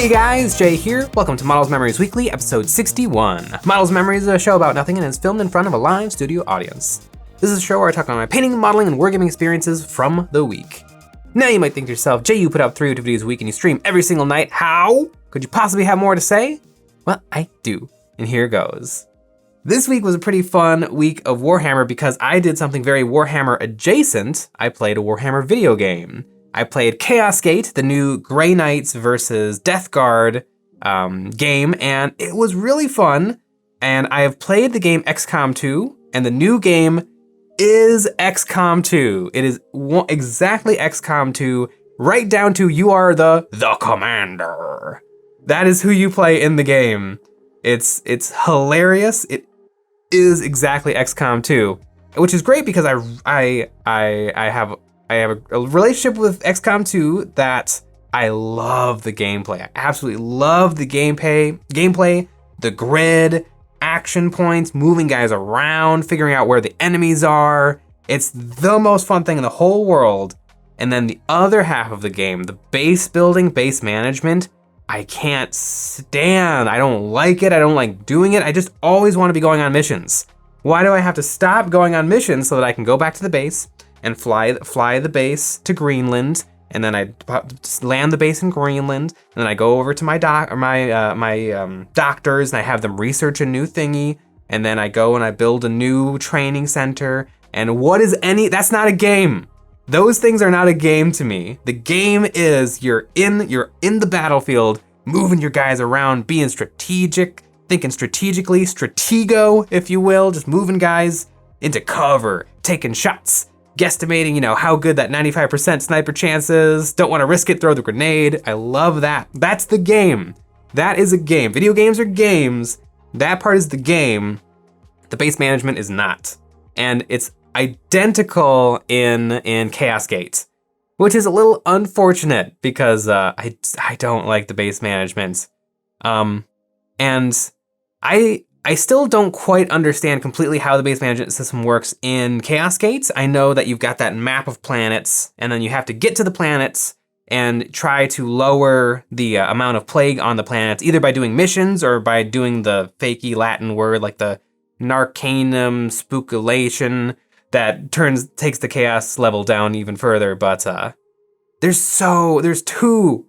Hey guys, Jay here. Welcome to Models Memories Weekly, episode 61. Models Memories is a show about nothing and is filmed in front of a live studio audience. This is a show where I talk about my painting, modeling, and wargaming experiences from the week. Now you might think to yourself, Jay, you put out 3 YouTube videos a week and you stream every single night. How? Could you possibly have more to say? Well, I do, and here goes. This week was a pretty fun week of Warhammer because I did something very Warhammer adjacent. I played a Warhammer video game. I played Chaos Gate, the new Grey Knights versus Death Guard game, and it was really fun. And I have played the game XCOM 2, and the new game is XCOM 2. It is exactly XCOM 2, right down to you are the commander. That is who you play in the game. It's hilarious. It is exactly XCOM 2, which is great because I have a relationship with XCOM 2 that I love the gameplay. I absolutely love the gameplay, the grid, action points, moving guys around, figuring out where the enemies are. It's the most fun thing in the whole world. And then the other half of the game, the base building, base management, I can't stand. I don't like it. I don't like doing it. I just always want to be going on missions. Why do I have to stop going on missions so that I can go back to the base and fly the base to Greenland, and then I land the base in Greenland, and then I go over to my doctors, and I have them research a new thingy, and then I go and I build a new training center, and that's not a game. Those things are not a game to me. The game is you're in the battlefield, moving your guys around, being strategic, thinking strategically, stratego, if you will, just moving guys into cover, taking shots, guesstimating, how good that 95% sniper chance is, don't want to risk it, throw the grenade. I love that. That's the game. That is a game. Video games are games. That part is the game. The base management is not. And it's identical in Chaos Gate, which is a little unfortunate because I don't like the base management. And I still don't quite understand completely how the base management system works in Chaos Gate. I know that you've got that map of planets, and then you have to get to the planets and try to lower the amount of plague on the planets, either by doing missions or by doing the fakey Latin word like the Narcanum Spookulation that takes the chaos level down even further. But there's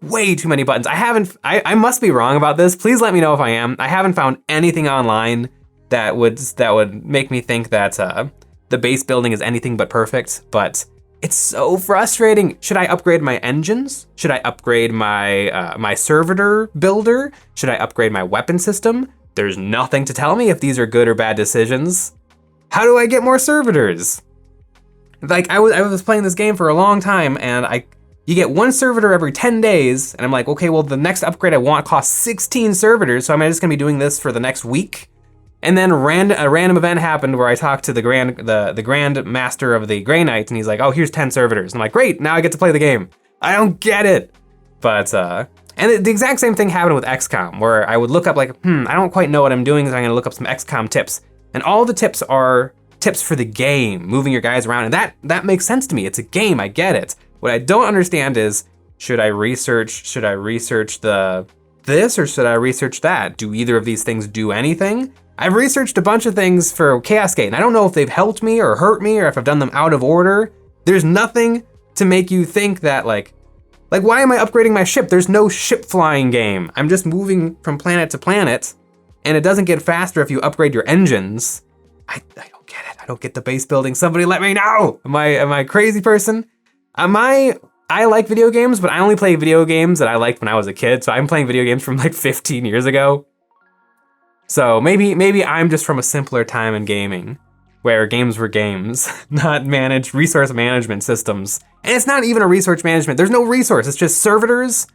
way too many buttons. I must be wrong about this. Please let me know if I am. I haven't found anything online that would make me think that the base building is anything but perfect, but it's so frustrating. Should I upgrade my engines? Should I upgrade my servitor builder? Should I upgrade my weapon system? There's nothing to tell me if these are good or bad decisions. How do I get more servitors? Like I was playing this game for a long time, and you get one servitor every 10 days, and I'm like, okay, well, the next upgrade I want costs 16 servitors, so I'm just gonna be doing this for the next week. And then a random event happened where I talked to the Grand Master of the Grey Knights, and he's like, oh, here's 10 servitors. And I'm like, great, now I get to play the game. I don't get it. But, and the exact same thing happened with XCOM, where I would look up like, I don't quite know what I'm doing, so I'm gonna look up some XCOM tips. And all the tips are tips for the game, moving your guys around, and that makes sense to me. It's a game, I get it. What I don't understand is, should I research this or should I research that? Do either of these things do anything? I've researched a bunch of things for Chaos Gate, and I don't know if they've helped me or hurt me or if I've done them out of order. There's nothing to make you think that like why am I upgrading my ship? There's no ship flying game. I'm just moving from planet to planet, and it doesn't get faster if you upgrade your engines. I don't get it. I don't get the base building. Somebody let me know. Am I a crazy person? I like video games, but I only play video games that I liked when I was a kid. So I'm playing video games from like 15 years ago. So maybe I'm just from a simpler time in gaming where games were games, not resource management systems. And it's not even a resource management. There's no resource. It's just servitors. Is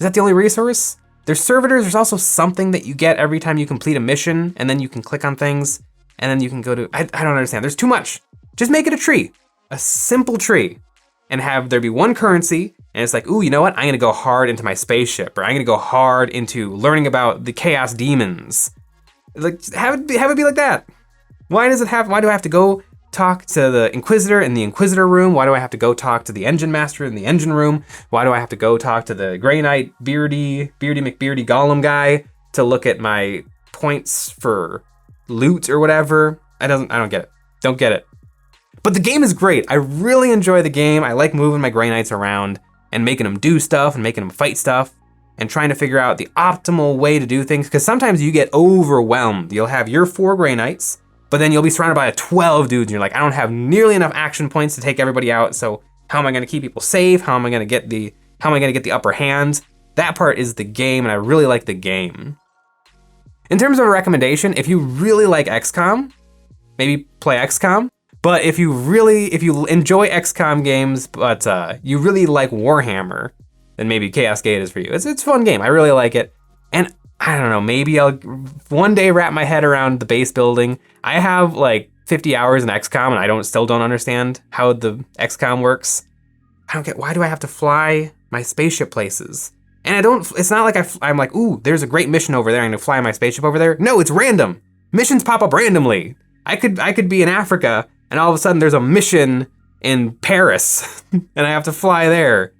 that the only resource? There's servitors. There's also something that you get every time you complete a mission, and then you can click on things, and then you can go to, I don't understand. There's too much. Just make it a tree. A simple tree, and have there be one currency, and it's like, ooh, you know what? I'm gonna go hard into my spaceship, or I'm gonna go hard into learning about the chaos demons. Like, have it be like that. Why do I have to go talk to the Inquisitor in the Inquisitor room? Why do I have to go talk to the Engine Master in the Engine room? Why do I have to go talk to the Grey Knight Beardy McBeardy Gollum guy to look at my points for loot or whatever? I don't get it. Don't get it. But the game is great. I really enjoy the game. I like moving my Grey Knights around and making them do stuff and making them fight stuff and trying to figure out the optimal way to do things, because sometimes you get overwhelmed. You'll have your 4 Grey Knights, but then you'll be surrounded by 12 dudes and you're like, I don't have nearly enough action points to take everybody out, so how am I gonna keep people safe? How am I gonna get the upper hand? That part is the game, and I really like the game. In terms of a recommendation, if you really like XCOM, maybe play XCOM. But if you enjoy XCOM games, but you really like Warhammer, then maybe Chaos Gate is for you. It's a fun game. I really like it. And I don't know, maybe I'll one day wrap my head around the base building. I have like 50 hours in XCOM and I still don't understand how the XCOM works. I don't get, why do I have to fly my spaceship places? And it's not like I'm like, ooh, there's a great mission over there. I'm gonna fly my spaceship over there. No, it's random. Missions pop up randomly. I could be in Africa and all of a sudden there's a mission in Paris and I have to fly there.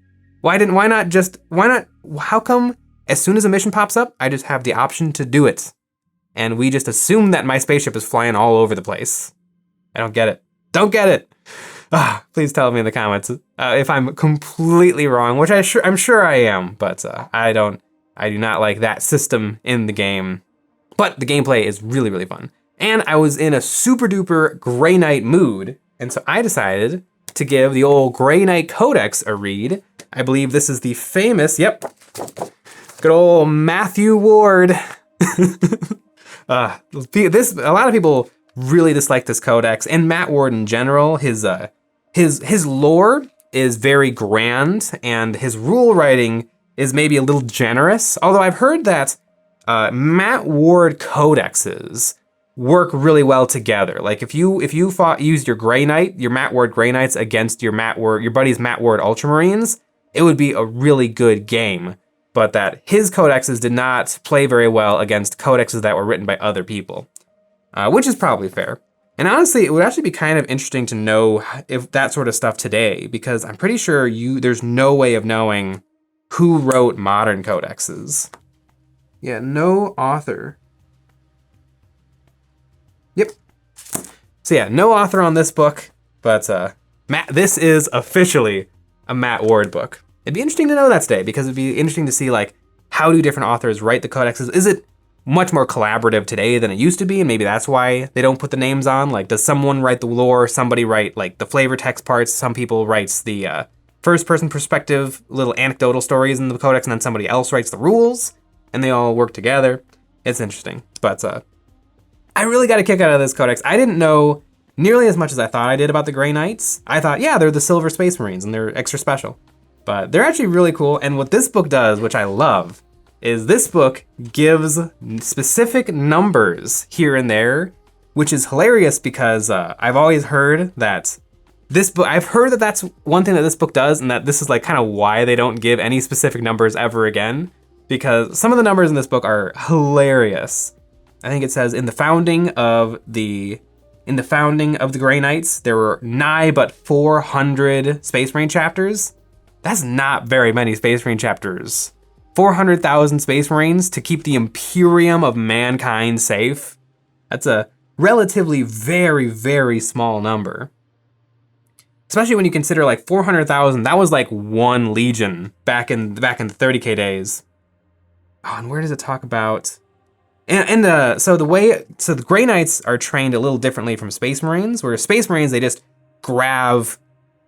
How come as soon as a mission pops up, I just have the option to do it? And we just assume that my spaceship is flying all over the place. I don't get it. Don't get it. Please tell me in the comments if I'm completely wrong, which I'm sure I am, but I do not like that system in the game. But the gameplay is really, really fun. And I was in a super duper Grey Knight mood, and so I decided to give the old Grey Knight Codex a read. I believe this is the famous, yep, good old Matthew Ward. A lot of people really dislike this codex, and Matt Ward in general. His lore is very grand, and his rule writing is maybe a little generous. Although I've heard that Matt Ward codexes work really well together. Like if you used your Grey Knight, your Matt Ward Grey Knights against your buddy's Matt Ward Ultramarines, it would be a really good game. But that his codexes did not play very well against codexes that were written by other people, which is probably fair. And honestly, it would actually be kind of interesting to know if that sort of stuff today, because I'm pretty sure there's no way of knowing who wrote modern codexes. Yeah, no author. Yep. So yeah, no author on this book, but this is officially a Matt Ward book. It'd be interesting to know that today, because it'd be interesting to see like how do different authors write the codexes. Is it much more collaborative today than it used to be, and maybe that's why they don't put the names on? Like, does someone write the lore, somebody write like the flavor text parts, some people writes the first person perspective little anecdotal stories in the codex, and then somebody else writes the rules, and they all work together. It's interesting, but I really got a kick out of this codex. I didn't know nearly as much as I thought I did about the Grey Knights. I thought, yeah, they're the Silver Space Marines and they're extra special. But they're actually really cool. And what this book does, which I love, is this book gives specific numbers here and there, which is hilarious because I've always heard that that's one thing that this book does, and that this is like kind of why they don't give any specific numbers ever again, because some of the numbers in this book are hilarious. I think it says in the founding of the Grey Knights, there were nigh but 400 Space Marine chapters. That's not very many Space Marine chapters. 400,000 Space Marines to keep the Imperium of mankind safe. That's a relatively very, very small number. Especially when you consider like 400,000, that was like one legion back in the 30k days. Oh, and where does it talk about? So the Grey Knights are trained a little differently from Space Marines, where Space Marines, they just grab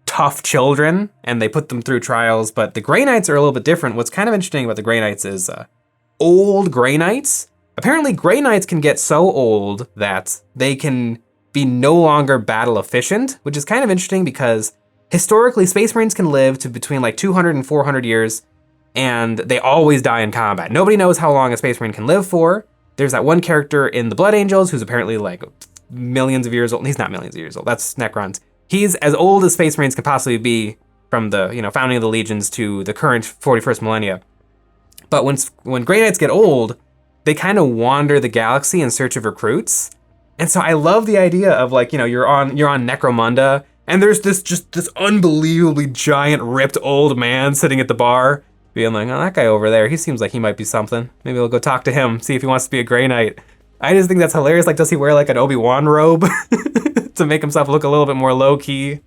tough children and they put them through trials, but the Grey Knights are a little bit different. What's kind of interesting about the Grey Knights is old Grey Knights. Apparently Grey Knights can get so old that they can be no longer battle efficient, which is kind of interesting because historically Space Marines can live to between like 200 and 400 years, and they always die in combat. Nobody knows how long a Space Marine can live for. There's that one character in the Blood Angels who's apparently like millions of years old. He's not millions of years old. That's Necrons. He's as old as Space Marines can possibly be from the founding of the legions to the current 41st millennia. But when Grey Knights get old, they kind of wander the galaxy in search of recruits. And so I love the idea of like, you're on Necromunda, and there's this unbelievably giant ripped old man sitting at the bar, being like, oh, that guy over there, he seems like he might be something. Maybe we'll go talk to him, see if he wants to be a Grey Knight. I just think that's hilarious. Like, does he wear like an Obi-Wan robe to make himself look a little bit more low key?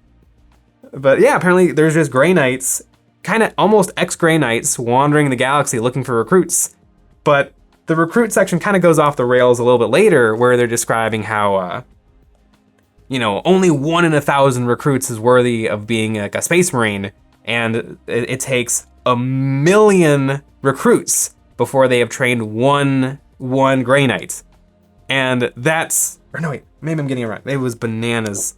But yeah, apparently there's just Grey Knights, kind of almost ex-Grey Knights, wandering the galaxy looking for recruits. But the recruit section kind of goes off the rails a little bit later, where they're describing how, only 1 in 1,000 recruits is worthy of being like a Space Marine, and it takes 1 million recruits before they have trained one Grey Knight. And maybe I'm getting it right. It was bananas,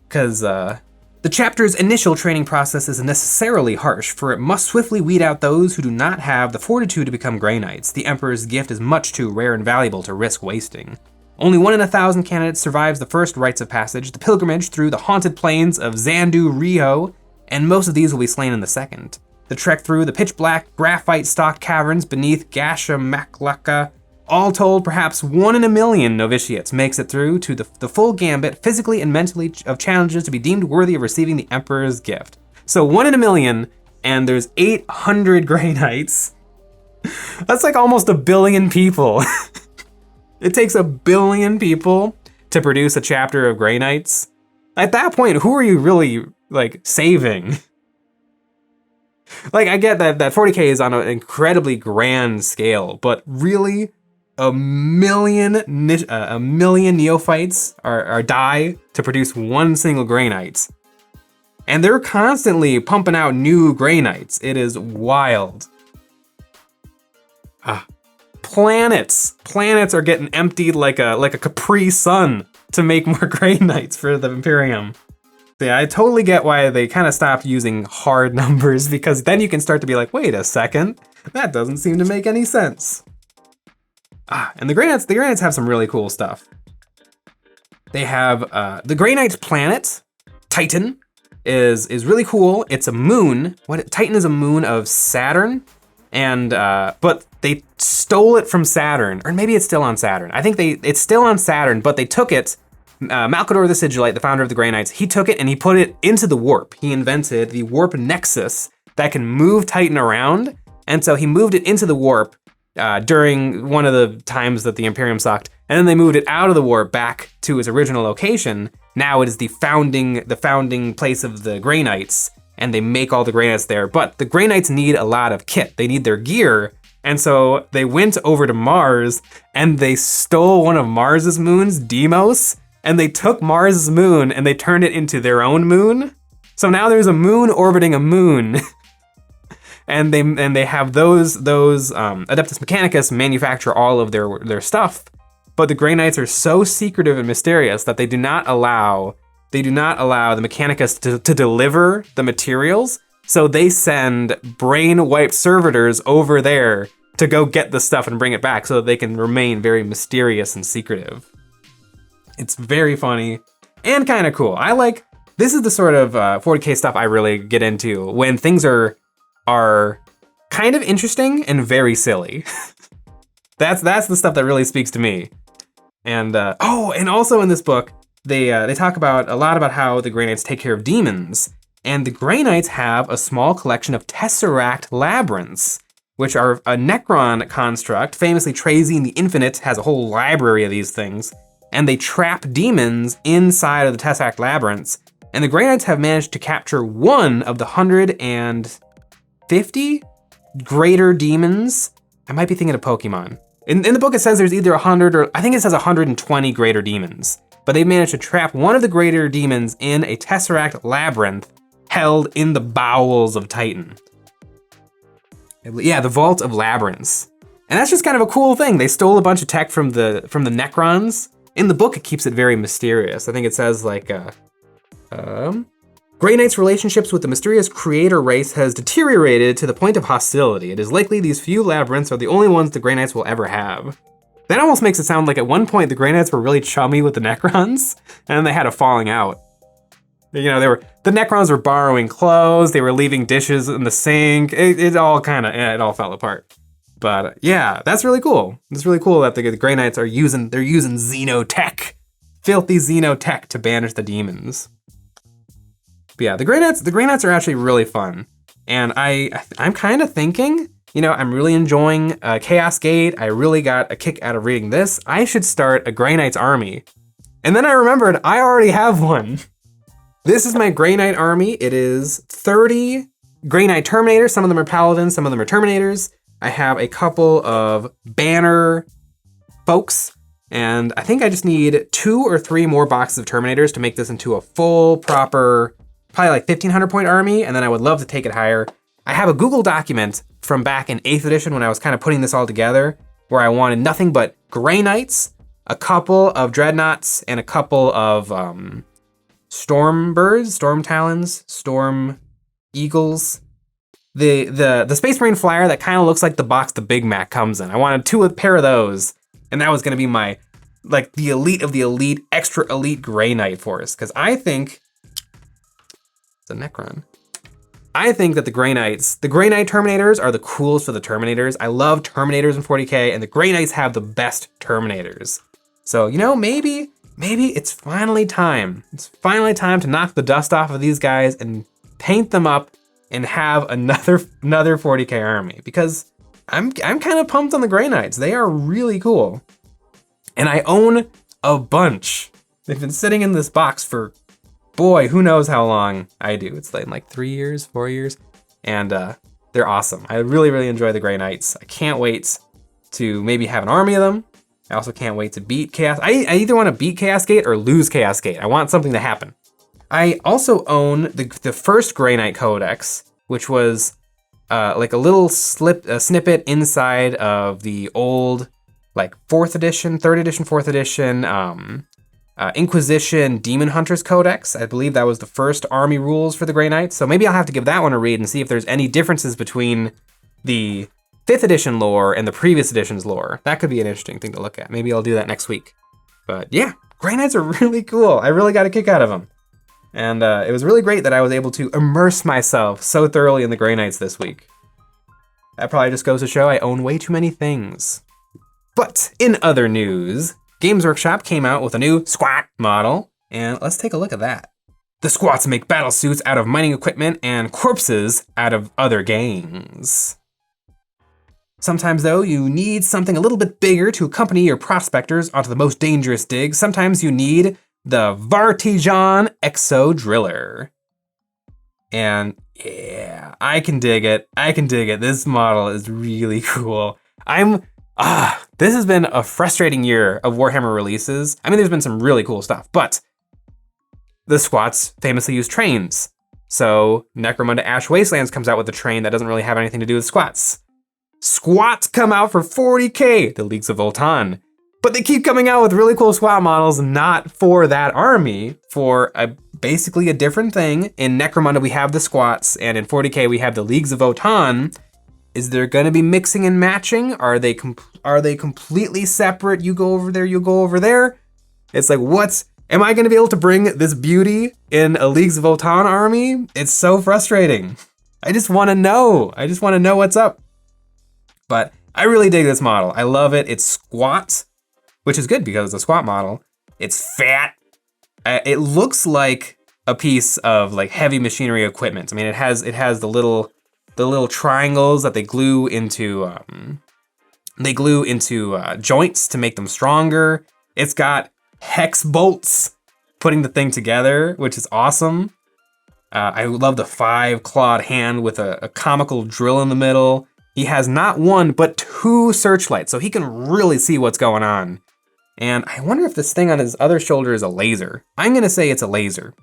because the chapter's initial training process is necessarily harsh, for it must swiftly weed out those who do not have the fortitude to become Grey Knights. The Emperor's gift is much too rare and valuable to risk wasting. Only 1 in 1,000 candidates survives the first rites of passage, the pilgrimage through the haunted plains of Xandu Rio, and most of these will be slain in the second. The trek through the pitch-black, graphite-stocked caverns beneath Gashamaklaka. All told, perhaps 1 in 1,000,000 novitiates makes it through to the full gambit, physically and mentally, of challenges to be deemed worthy of receiving the Emperor's gift. So 1 in 1,000,000, and there's 800 Grey Knights. That's like almost 1 billion people. It takes 1 billion people to produce a chapter of Grey Knights. At that point, who are you really, like, saving? Like, I get that 40k is on an incredibly grand scale, but really, 1 million neophytes are die to produce 1 single Grey Knight. And they're constantly pumping out new Grey Knights. It is wild. Planets are getting emptied like a Capri Sun to make more Grey Knights for the Imperium. Yeah, I totally get why they kind of stopped using hard numbers, because then you can start to be like, wait a second, that doesn't seem to make any sense. And the Grey Knights have some really cool stuff. They have the Grey Knights planet, Titan, is really cool. It's a moon. Titan is a moon of Saturn, and but they stole it from Saturn, or maybe it's still on Saturn. I think it's still on Saturn, but they took it. Malcador the Sigillite, the founder of the Grey Knights, he took it and he put it into the warp. He invented the warp nexus that can move Titan around, and so he moved it into the warp during one of the times that the Imperium sucked, and then they moved it out of the warp back to its original location. Now it is the founding place of the Grey Knights, and they make all the Grey Knights there. But the Grey Knights need a lot of kit. They need their gear, and so they went over to Mars and they stole one of Mars's moons, Deimos. And they took Mars' moon and they turned it into their own moon. So now there's a moon orbiting a moon. and they have those Adeptus Mechanicus manufacture all of their stuff. But the Grey Knights are so secretive and mysterious that they do not allow the Mechanicus to deliver the materials. So they send brain-wiped servitors over there to go get the stuff and bring it back, so that they can remain very mysterious and secretive. It's very funny and kind of cool. This is the sort of 40k stuff I really get into, when things are kind of interesting and very silly. That's the stuff that really speaks to me. And and also in this book, they talk a lot about how the Grey Knights take care of demons. And the Grey Knights have a small collection of Tesseract labyrinths, which are a Necron construct. Famously, Trazine the Infinite has a whole library of these things. And they trap demons inside of the Tesseract labyrinths. And the Grey Knights have managed to capture 1 of the 150 greater demons. I might be thinking of Pokemon. In the book, it says there's either 100 or I think it says 120 greater demons. But they managed to trap 1 of the greater demons in a Tesseract labyrinth held in the bowels of Titan. Yeah, the Vault of Labyrinths. And that's just kind of a cool thing. They stole a bunch of tech from the Necrons. In the book, it keeps it very mysterious. I think it says Grey Knight's relationships with the mysterious creator race has deteriorated to the point of hostility. It is likely these few labyrinths are the only ones the Grey Knights will ever have. That almost makes it sound like at one point the Grey Knights were really chummy with the Necrons, and then they had a falling out. The Necrons were borrowing clothes, they were leaving dishes in the sink. It all fell apart. But yeah, that's really cool. It's really cool that the Grey Knights they're using Xenotech filthy xenotech to banish the demons. But yeah, the Grey Knights are actually really fun. And I'm kind of thinking, you know, I'm really enjoying Chaos Gate. I really got a kick out of reading this. I should start a Grey Knights army. And then I remembered I already have one. This is my Grey Knight army. It is 30 Grey Knight Terminators. Some of them are Paladins, some of them are Terminators. I have a couple of banner folks, and I think I just need 2 or 3 more boxes of Terminators to make this into a full, proper, probably like 1,500 point army, and then I would love to take it higher. I have a Google document from back in 8th edition when I was kind of putting this all together, where I wanted nothing but Grey Knights, a couple of Dreadnoughts, and a couple of Storm Birds, Storm Talons, Storm Eagles. The Space Marine Flyer that kind of looks like the box the Big Mac comes in. I wanted 2 pair of those, and that was gonna be my, like, the elite of the elite, extra elite Grey Knight force. Because I think, it's a Necron. I think that the Grey Knight Terminators are the coolest for the Terminators. I love Terminators in 40k, and the Grey Knights have the best Terminators. So, you know, maybe it's finally time. It's finally time to knock the dust off of these guys and paint them up and have another 40k army, because I'm kind of pumped on the Grey Knights. They are really cool. And I own a bunch. They've been sitting in this box for, boy, who knows how long I do. It's like 3 years, 4 years. And they're awesome. I really, really enjoy the Grey Knights. I can't wait to maybe have an army of them. I also can't wait to beat Chaos. I either want to beat Chaos Gate or lose Chaos Gate. I want something to happen. I also own the first Grey Knight Codex, which was like a little snippet inside of the old, like 4th edition, 3rd edition, 4th edition Inquisition Demon Hunters Codex. I believe that was the first army rules for the Grey Knights. So maybe I'll have to give that one a read and see if there's any differences between the 5th edition lore and the previous edition's lore. That could be an interesting thing to look at. Maybe I'll do that next week. But yeah, Grey Knights are really cool. I really got a kick out of them. And it was really great that I was able to immerse myself so thoroughly in the Grey Knights this week. That probably just goes to show I own way too many things. But in other news, Games Workshop came out with a new squat model, and let's take a look at that. The squats make battle suits out of mining equipment and corpses out of other gangs. Sometimes though, you need something a little bit bigger to accompany your prospectors onto the most dangerous digs. Sometimes you need the Vartijan Exo Driller. And yeah, I can dig it. This model is really cool. This has been a frustrating year of Warhammer releases. I mean, there's been some really cool stuff, but the squats famously use trains. So Necromunda Ash Wastelands comes out with a train that doesn't really have anything to do with squats. Squats come out for 40k, the Leagues of Voltan. But they keep coming out with really cool squat models, not for that army, for basically a different thing. In Necromunda, we have the squats, and in 40k, we have the Leagues of Votan. Is there gonna be mixing and matching? Are they completely separate? You go over there, you go over there? It's like, am I gonna be able to bring this beauty in a Leagues of Votan army? It's so frustrating. I just wanna know what's up. But I really dig this model. I love it. It's squat, which is good because it's a squat model. It's fat. It looks like a piece of like heavy machinery equipment. I mean, it has the little triangles that they glue into joints to make them stronger. It's got hex bolts putting the thing together, which is awesome. I love the 5-clawed hand with a comical drill in the middle. He has not 1, but 2 searchlights, so he can really see what's going on. And I wonder if this thing on his other shoulder is a laser. I'm gonna say it's a laser.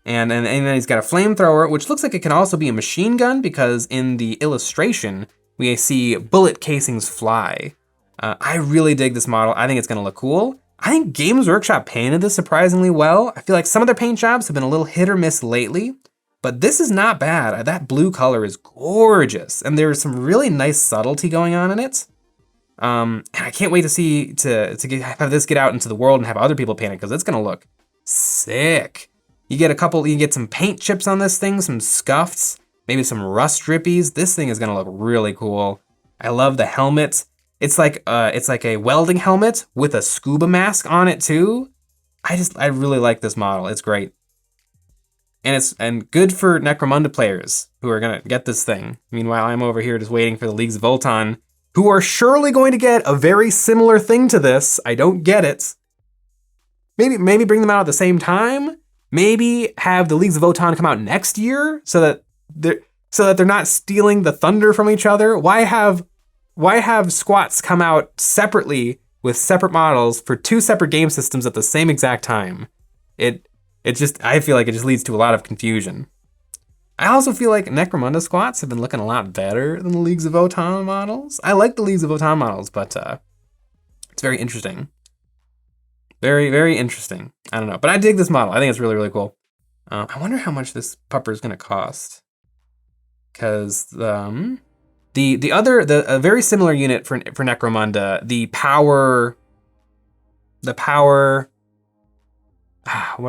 And then he's got a flamethrower, which looks like it can also be a machine gun, because in the illustration, we see bullet casings fly. I really dig this model. I think it's gonna look cool. I think Games Workshop painted this surprisingly well. I feel like some of their paint jobs have been a little hit or miss lately, but this is not bad. That blue color is gorgeous, and there's some really nice subtlety going on in it. And I can't wait to see have this get out into the world and have other people paint it, because it's gonna look sick. You get some paint chips on this thing, some scuffs, maybe some rust drippies. This thing is gonna look really cool. I love the helmet. It's like a welding helmet with a scuba mask on it too. I really like this model. It's great. And good for Necromunda players who are gonna get this thing. Meanwhile, I'm over here just waiting for the Leagues of Votann, who are surely going to get a very similar thing to this. I don't get it. Maybe bring them out at the same time. Maybe have the Leagues of Votann come out next year so that they're not stealing the thunder from each other. Why have squats come out separately with separate models for 2 separate game systems at the same exact time? I feel like it just leads to a lot of confusion. I also feel like Necromunda squats have been looking a lot better than the Leagues of Votann models. I like the Leagues of Votann models, but it's very interesting. Very, very interesting. I don't know, but I dig this model. I think it's really, really cool. I wonder how much this pupper is gonna cost. Because a very similar unit for Necromunda, the power, what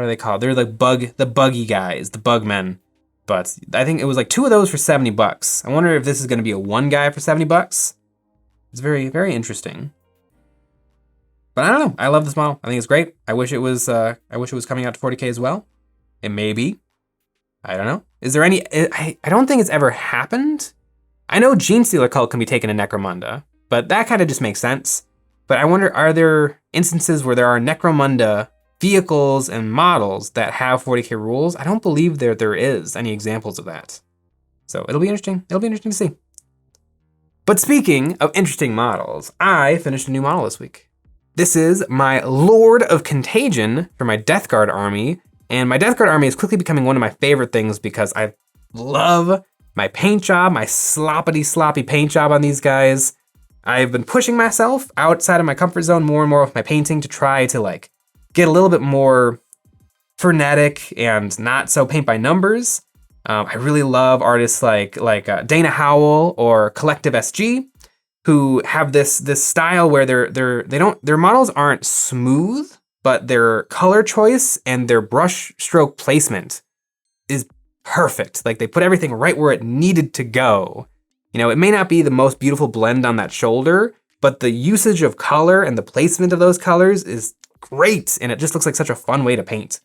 are they called? They're the buggy guys, the bugmen. But I think it was like 2 of those for $70. I wonder if this is gonna be a 1 guy for $70. It's very, very interesting. But I don't know, I love this model. I think it's great. I wish it was coming out to 40K as well. It may be. I don't know. Is there any, I don't think it's ever happened. I know Genestealer Cult can be taken in Necromunda, but that kind of just makes sense. But I wonder, are there instances where there are Necromunda vehicles and models that have 40K rules? I don't believe there is any examples of that. So it'll be interesting. It'll be interesting to see. But speaking of interesting models, I finished a new model this week. This is my Lord of Contagion for my Death Guard army. And my Death Guard army is quickly becoming one of my favorite things because I love my paint job, my sloppy paint job on these guys. I've been pushing myself outside of my comfort zone more and more with my painting to try to like get a little bit more frenetic and not so paint by numbers. I really love artists like Dana Howell or Collective SG, who have this style where their models aren't smooth, but their color choice and their brush stroke placement is perfect. Like they put everything right where it needed to go. You know, it may not be the most beautiful blend on that shoulder, but the usage of color and the placement of those colors is great, and it just looks like such a fun way to paint.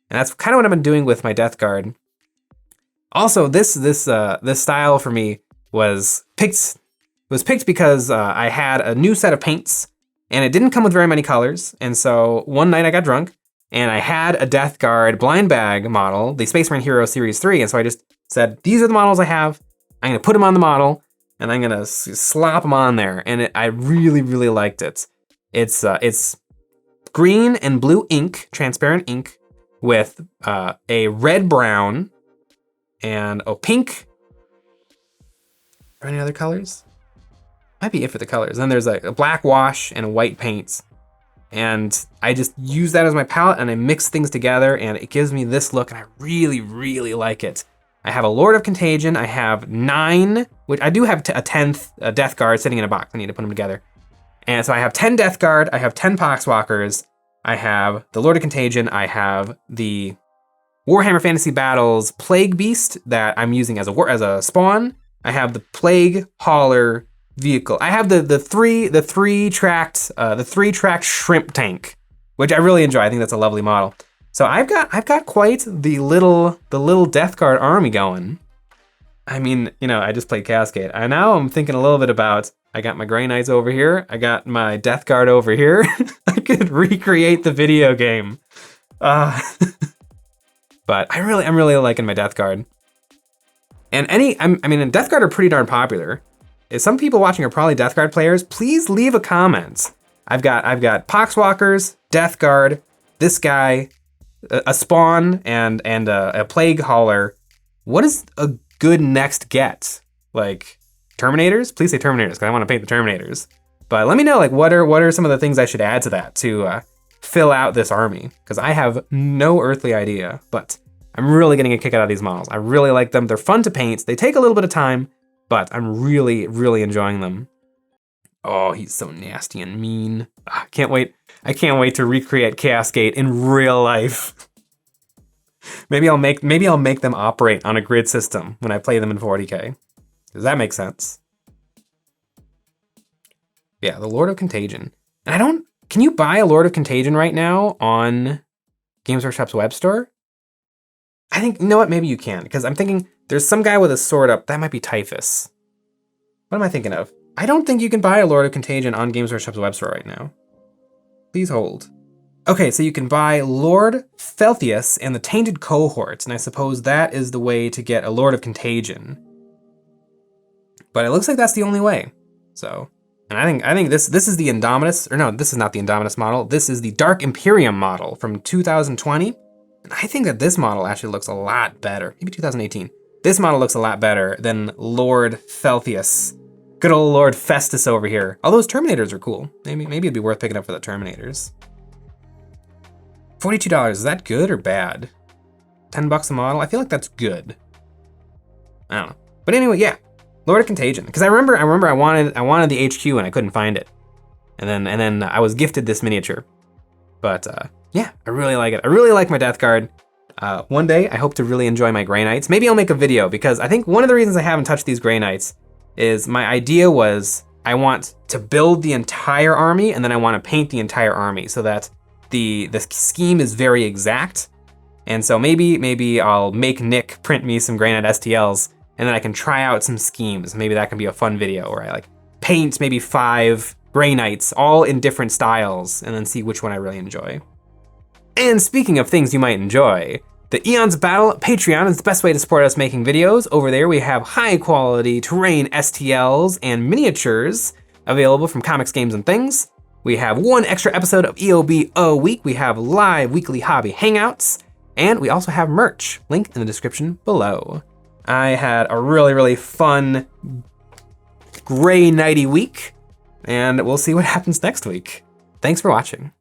And that's kind of what I've been doing with my Death Guard. Also, this style for me was picked because I had a new set of paints, and it didn't come with very many colors. And so one night I got drunk, and I had a Death Guard blind bag model, the Space Marine Hero Series 3. And so I just said, these are the models I have. I'm gonna put them on the model, and I'm gonna slop them on there. And I really, really liked it. It's green and blue ink, transparent ink, with a red-brown and a pink. Are there any other colors? Might be it for the colors. Then there's a black wash and a white paint. And I just use that as my palette and I mix things together and it gives me this look and I really, really like it. I have a Lord of Contagion. I have 9, which I do have a 10th Death Guard sitting in a box. I need to put them together. And so I have 10 Death Guard. I have 10 Poxwalkers. I have the Lord of Contagion. I have the Warhammer Fantasy Battles Plague Beast that I'm using as a spawn. I have the Plague Hauler vehicle. I have the three tracked shrimp tank, which I really enjoy. I think that's a lovely model. So I've got quite the little Death Guard army going. I mean, you know, I just played Cascade. And now I'm thinking a little bit about, I got my Grey Knights over here. I got my Death Guard over here. I could recreate the video game. But I'm really liking my Death Guard. And Death Guard are pretty darn popular. If some people watching are probably Death Guard players, please leave a comment. I've got Poxwalkers, Death Guard, this guy, a spawn, and a Plague Hauler. What is a good next get? Like Terminators? Please say Terminators, because I want to paint the Terminators. But let me know, like, what are some of the things I should add to that to fill out this army? Because I have no earthly idea, but I'm really getting a kick out of these models. I really like them. They're fun to paint. They take a little bit of time, but I'm really, really enjoying them. Oh, he's so nasty and mean. I can't wait to recreate Cascade in real life. Maybe I'll make them operate on a grid system when I play them in 40K. Does that make sense? Yeah, the Lord of Contagion. And can you buy a Lord of Contagion right now on Games Workshop's web store? I think, you know what, maybe you can, because I'm thinking there's some guy with a sword up. That might be Typhus. What am I thinking of? I don't think you can buy a Lord of Contagion on Games Workshop's web store right now. Please hold. Okay, so you can buy Lord Felthius and the Tainted Cohorts, and I suppose that is the way to get a Lord of Contagion. But it looks like that's the only way. So, and I think this is the Indominus, or no, this is not the Indominus model. This is the Dark Imperium model from 2020. And I think that this model actually looks a lot better. Maybe 2018. This model looks a lot better than Lord Felthius. Good old Lord Festus over here. All those Terminators are cool. Maybe it'd be worth picking up for the Terminators. $42, is that good or bad? $10 a model? I feel like that's good. I don't know. But anyway, yeah. Lord of Contagion. Because I remember I wanted the HQ and I couldn't find it. And then I was gifted this miniature. But yeah, I really like it. I really like my Death Guard. One day I hope to really enjoy my Grey Knights. Maybe I'll make a video, because I think one of the reasons I haven't touched these Grey Knights is my idea was I want to build the entire army and then I want to paint the entire army so that the scheme is very exact. And so maybe I'll make Nick print me some Grey Knight STLs and then I can try out some schemes. Maybe that can be a fun video where I like paint maybe 5 Grey Knights all in different styles and then see which one I really enjoy. And speaking of things you might enjoy, the EonsOfBattle Patreon is the best way to support us making videos. Over there we have high quality terrain STLs and miniatures available from comics, games, and things. We have 1 extra episode of EOB a week. We have live weekly hobby hangouts, and we also have merch, link in the description below. I had a really, really fun Grey Knighty week, and we'll see what happens next week. Thanks for watching.